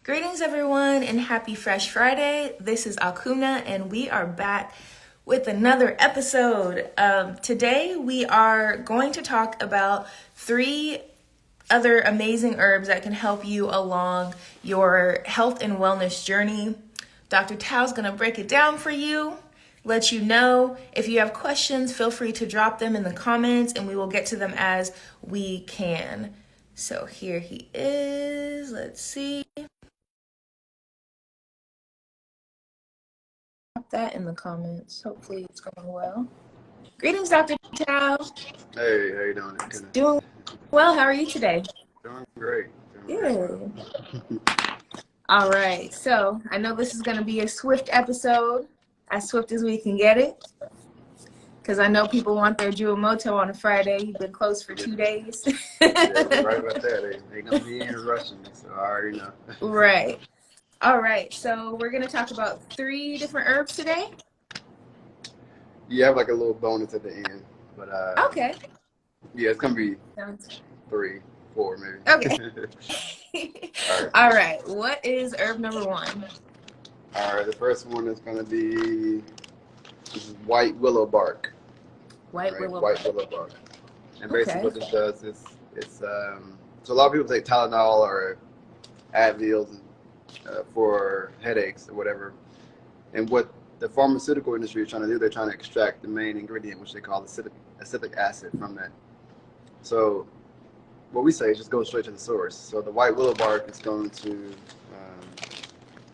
Greetings, everyone, and happy Fresh Friday. This is Akunna, and we are back with another episode. Today, we are going to talk about 3 other amazing herbs that can help you along your health and wellness journey. Dr. Tao's going to break it down for you, let you know. If you have questions, feel free to drop them in the comments, and we will get to them as we can. So here he is. Let's see. That in the comments. Hopefully it's going well. Greetings, Dr. Tao. Hey, how you doing? Doing well. How are you today? Doing great. Good. All right. So I know this is going to be a swift episode, as swift as we can get it, because I know people want their Juamoto on a Friday. You've been closed for 2 days. Yeah, right about that. They gonna be in rushing me, so I already know. Right. All right. So we're going to talk about 3 different herbs today. You have like a little bonus at the end, but Okay. yeah, it's gonna be Sounds 3, 4 maybe. okay. All right. What is herb number 1? All right, the first one is gonna be White Willow Bark. White Willow Bark. And basically, Okay. what this does is so a lot of people take Tylenol or Advil for headaches or whatever, and what the pharmaceutical industry is trying to do, they're trying to extract the main ingredient, which they call acetic acid, from that. So what we say is just go straight to the source. So the white willow bark is going to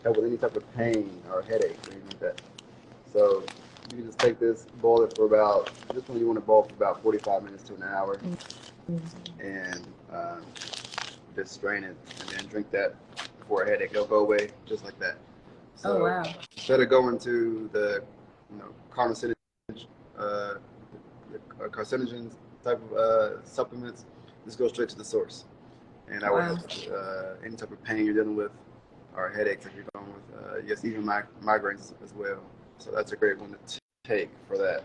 help with any type of pain or headache or anything like that. So you can just take this, boil it for about, this one you want to boil for about 45 minutes to an hour, and just strain it and then drink that for a headache. It'll go away just like that. So Oh, wow. instead of going to the carcinogens type of supplements, just go straight to the source. And that will help with any type of pain you're dealing with or headaches if you're going with, yes, even migraines as well. So that's a great one to take for that.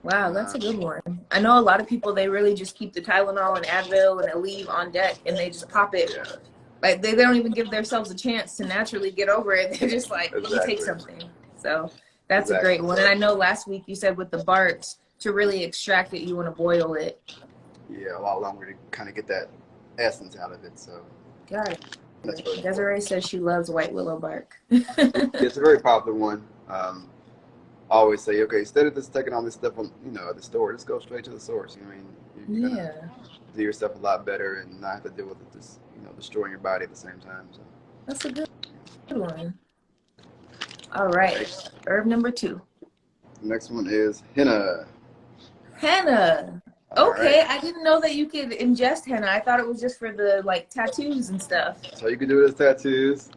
Wow, that's a good one. I know a lot of people, they really just keep the Tylenol and Advil and Aleve on deck, and they just pop it. Yeah. Like they don't even give themselves a chance to naturally get over it. They're just like, let me take Exactly. something. So that's a great one. And I know last week you said with the barks, to really extract it, you want to boil it. Yeah, a lot longer to kind of get that essence out of it. So Got it. that's really Desiree says she loves white willow bark. It's a very popular one. I always say, okay, instead of just taking all this stuff on, at the store, just go straight to the source. You know what I mean? You're gonna do yourself a lot better and not have to deal with it just, destroying your body at the same time. So That's a good one. All right. Herb number 2. the next one is henna. Henna. Okay, Right. I didn't know that you could ingest henna. I thought it was just for the tattoos and stuff. So you can do it as tattoos,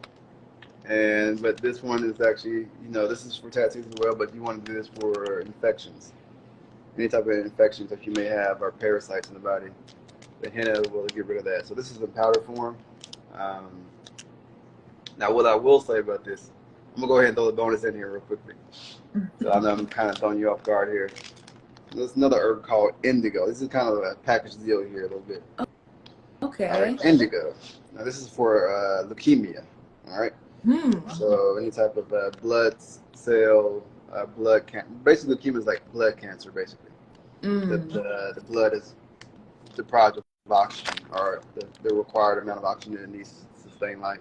but this one is actually, this is for tattoos as well. But you want to do this for infections, any type of infections that you may have or parasites in the body. The henna will get rid of that. So this is in powder form. Now, what I will say about this, I'm gonna go ahead and throw the bonus in here real quickly. So I know I'm kind of throwing you off guard here. There's another herb called Indigo. This is kind of a package deal here a little bit. Okay. All right, Indigo. Now this is for leukemia. All right. So any type of blood cell, blood cancer. Basically, leukemia is like blood cancer. Basically, the blood is deprived of oxygen, or the required amount of oxygen it needs to sustain life.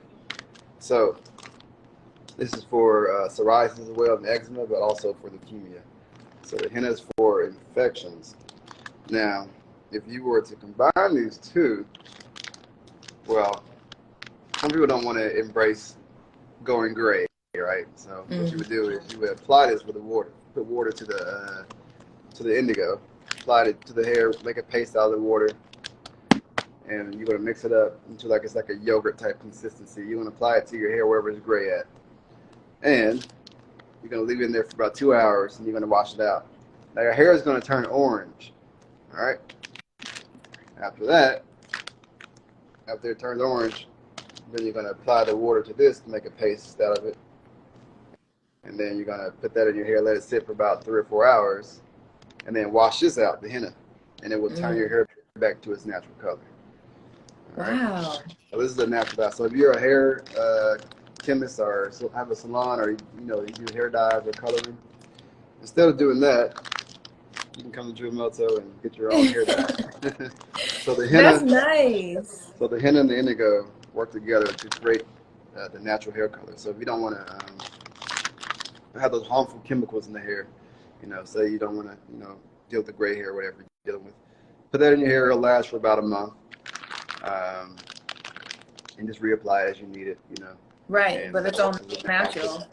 So this is for psoriasis as well, and eczema, but also for leukemia. So the henna is for infections. Now, if you were to combine these two, well, some people don't want to embrace going gray, right? So what you would do is you would apply this with the water. Put water to the indigo, apply it to the hair, make a paste out of the water, and you're gonna mix it up until it's like a yogurt type consistency. You're gonna apply it to your hair wherever it's gray at, and you're gonna leave it in there for about 2 hours, and you're gonna wash it out. Now your hair is gonna turn orange. All right. After that, after it turns orange, then you're gonna apply the water to this to make a paste out of it, and then you're gonna put that in your hair, let it sit for about 3 or 4 hours, and then wash this out, the henna, and it will turn your hair back to its natural color. All right. Wow. So this is a natural dye. So if you're a hair chemist or have a salon or you do hair dyes or coloring, instead of doing that, you can come to Drew Melto and get your own hair dye. So the That's henna, nice. so the henna and the indigo work together to create the natural hair color. So if you don't want to have those harmful chemicals in the hair, say you don't want to, deal with the gray hair or whatever you're dealing with, put that in your hair. It'll last for about a month, and just reapply as you need it. Right, And but it's all natural.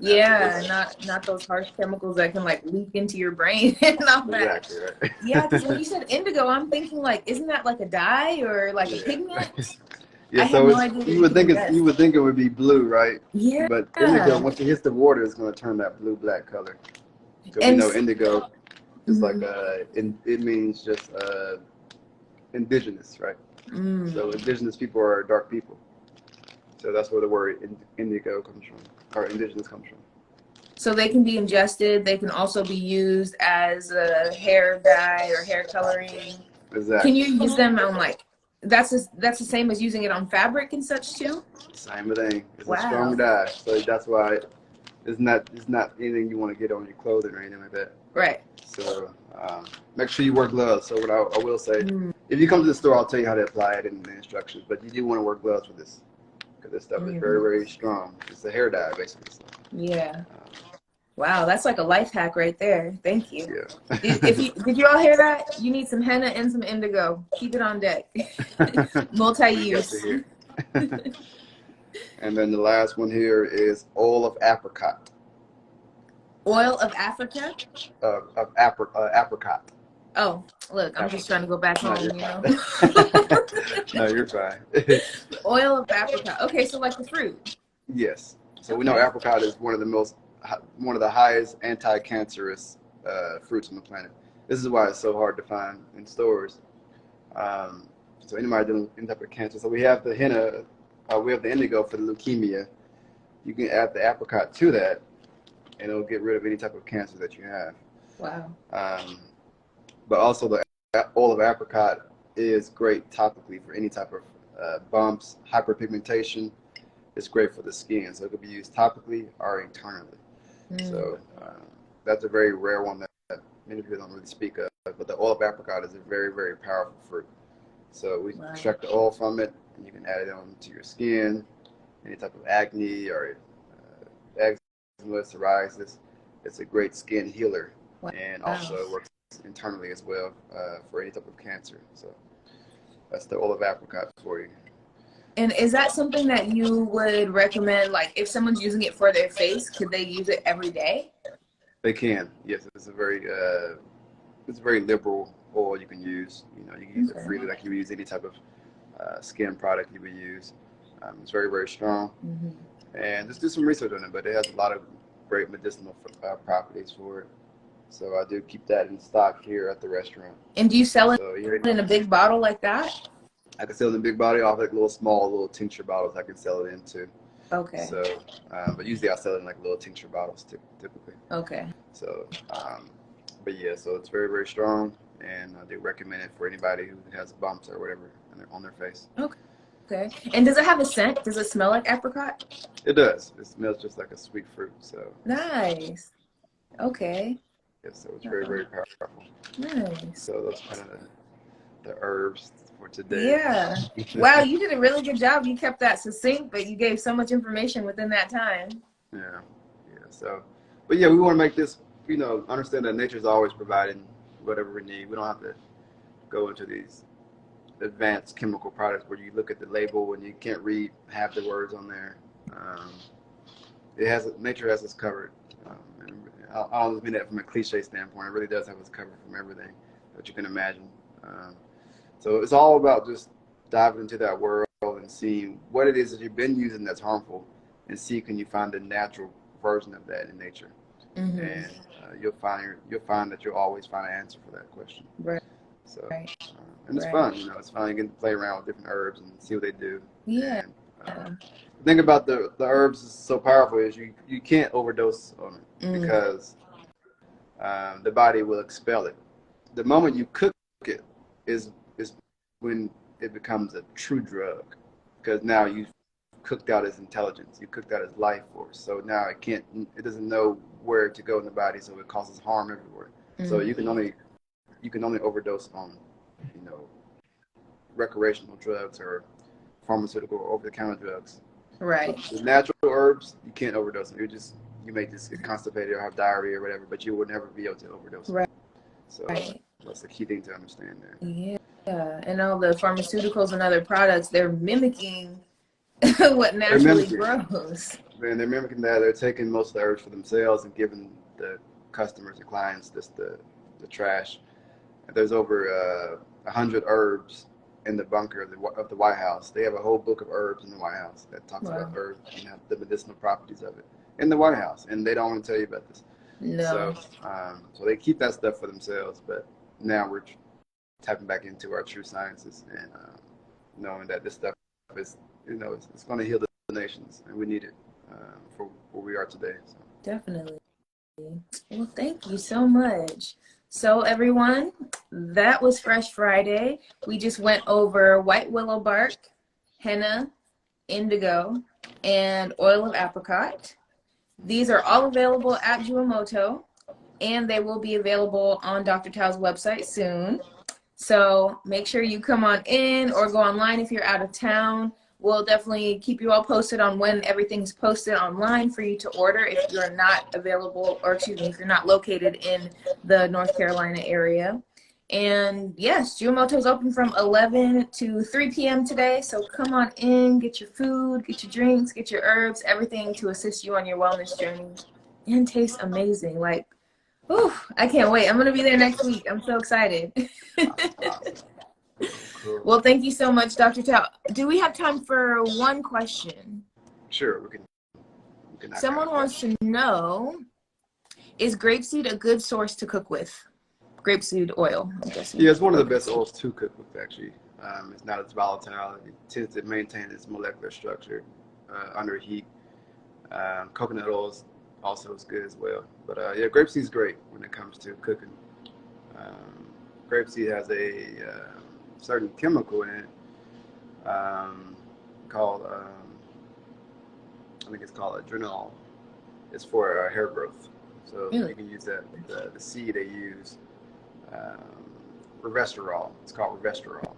Yeah, not those harsh chemicals that can like leak into your brain and all that. Exactly right. Yeah, because when you said indigo, I'm thinking like, isn't that like a dye or like a Yeah. pigment? Yeah, I had so no idea that you you would could think invest. you would think it would be blue, right? Yeah. But indigo, once it hits the water, it's going to turn that blue-black color. So we And know indigo is like mhm. it means just indigenous, right? Mm. So indigenous people are dark people. So that's where the word indigo comes from, or indigenous comes from. So they can be ingested. They can also be used as a hair dye or hair coloring. Exactly. Can you use them on like, that's the same as using it on fabric and such too? Same thing. It's a Wow. strong dye, so that's why it's not anything you want to get on your clothing or anything like that. Right. So make sure you wear gloves. So what I will say, if you come to the store, I'll tell you how to apply it in the instructions. But you do want to wear gloves with this, because this stuff is very, very strong. It's a hair dye, basically. So, yeah. Wow, that's like a life hack right there. Thank you. Yeah. Did you all hear that? You need some henna and some indigo. Keep it on deck. Multi-use. And then the last one here is oil of apricot. Oil of Africa? Apricot. Oh, look, I'm just trying to go back home, No, you're fine. Oil of apricot. Okay, so like the fruit. Yes. So we know apricot is one of the highest anti-cancerous fruits on the planet. This is why it's so hard to find in stores. So anybody dealing with any type of cancer. So we have the henna, we have the indigo for the leukemia. You can add the apricot to that, and it'll get rid of any type of cancer that you have. Wow. But also the oil of apricot is great topically for any type of bumps, hyperpigmentation. It's great for the skin, so it could be used topically or internally. So that's a very rare one that many people don't really speak of. But the oil of apricot is a very, very powerful fruit. So we extract the oil from it, and you can add it on to your skin, any type of acne or eczema, psoriasis. It's a great skin healer, and also works internally as well for any type of cancer. So that's the oil of apricot for you. And is that something that you would recommend, like if someone's using it for their face, could they use it every day? They can. Yes, it's a very liberal oil you can use. You can use it freely, like you would use any type of skin product you would use. It's very, very strong. And just do some research on it, but it has a lot of great medicinal properties for it. So I do keep that in stock here at the restaurant. And do you sell it in a big bottle like that? I can sell it in a big bottle. I have like little tincture bottles I can sell it into. Okay. So, but usually I sell it in like little tincture bottles typically. Okay. So, but yeah, so it's very, very strong, and I do recommend it for anybody who has bumps or whatever on their face. Okay. Okay. And does it have a scent? Does it smell like apricot? It does. It smells just like a sweet fruit. So nice. Okay. Yeah, so it's very, very powerful. Nice. So those kind of the herbs for today. Yeah. Wow, you did a really good job. You kept that succinct, but you gave so much information within that time. Yeah. So, but yeah, we want to make this, understand that nature's always providing whatever we need. We don't have to go into these advanced chemical products where you look at the label and you can't read half the words on there. Nature has us covered. I don't mean that from a cliche standpoint. It really does have us covered from everything that you can imagine. So it's all about just diving into that world and seeing what it is that you've been using that's harmful, and see can you find a natural version of that in nature. And you'll find that you'll always find an answer for that question. Right. So, and it's fun. It's fun. You can play around with different herbs and see what they do. Yeah. And, the thing about the herbs is so powerful is you can't overdose on it because the body will expel it. The moment you cook it is when it becomes a true drug, because now you've cooked out its intelligence, you cooked out its life force. So now it doesn't know where to go in the body, so it causes harm everywhere. So you can only overdose on, recreational drugs or pharmaceutical or over-the-counter drugs. Right. The natural herbs, you can't overdose them. You may just get constipated or have diarrhea or whatever, but you will never be able to overdose them. Right. So that's the key thing to understand there. Yeah, and all the pharmaceuticals and other products, they're mimicking what naturally grows. Man, they're mimicking that. They're taking most of the herbs for themselves and giving the customers and clients just the trash. There's over 100 herbs in the bunker of the White House. They have a whole book of herbs in the White House that talks about herbs and the medicinal properties of it in the White House, and they don't want to tell you about this. No. So they keep that stuff for themselves, but now we're tapping back into our true sciences and knowing that this stuff is, it's going to heal the nations, and we need it for where we are today. So. Definitely. Well, thank you so much. So everyone, that was Fresh Friday. We just went over White Willow Bark, Henna, Indigo, and Oil of Apricot. These are all available at Juamoto, and they will be available on Dr. Tao's website soon. So make sure you come on in or go online if you're out of town. We'll definitely keep you all posted on when everything's posted online for you to order if you're not available, or excuse me, if you're not located in the North Carolina area. And yes, Juamoto is open from 11 to 3 p.m. today. So come on in, get your food, get your drinks, get your herbs, everything to assist you on your wellness journey. And tastes amazing. Like, ooh, I can't wait. I'm going to be there next week. I'm so excited. Cool. Well, thank you so much, Dr. Tao. Do we have time for one question? Sure, we can Someone wants to know, is grapeseed a good source to cook with? Grapeseed oil, I'm guessing. Yeah, it's one of the best oils to cook with, actually. It's not as volatile. It tends to maintain its molecular structure under heat. Coconut oil also is good as well. But yeah, grapeseed is great when it comes to cooking. Grapeseed has a certain chemical in it called, I think it's called adrenal. It's for hair growth. So you can use that, the seed they use. Resveratrol. It's called resveratrol,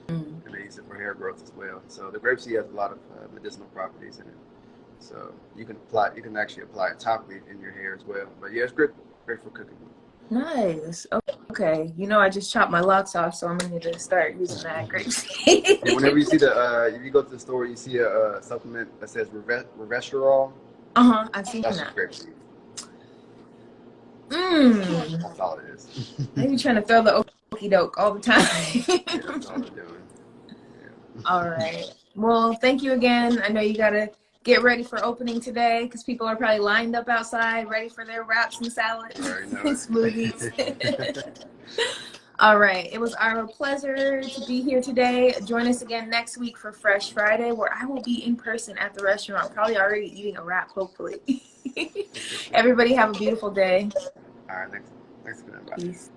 and they use it for hair growth as well. So the grapeseed has a lot of medicinal properties in it. So you can actually apply it topically in your hair as well. But yeah, it's great for cooking. Nice. Okay. I just chopped my locks off, so I'm gonna need to start using that grapeseed. Yeah, whenever you see if you go to the store, you see a supplement that says resveratrol. I've seen That's that. grapeseed. That's all it is. They be trying to throw the okie doke all the time. Yeah, that's all they're doing. Yeah. All right. Well, thank you again. I know you gotta get ready for opening today because people are probably lined up outside ready for their wraps and salads and smoothies. All right. It was our pleasure to be here today. Join us again next week for Fresh Friday, where I will be in person at the restaurant, probably already eating a wrap, hopefully. Everybody have a beautiful day. All right. Thanks for that. Bye. Peace.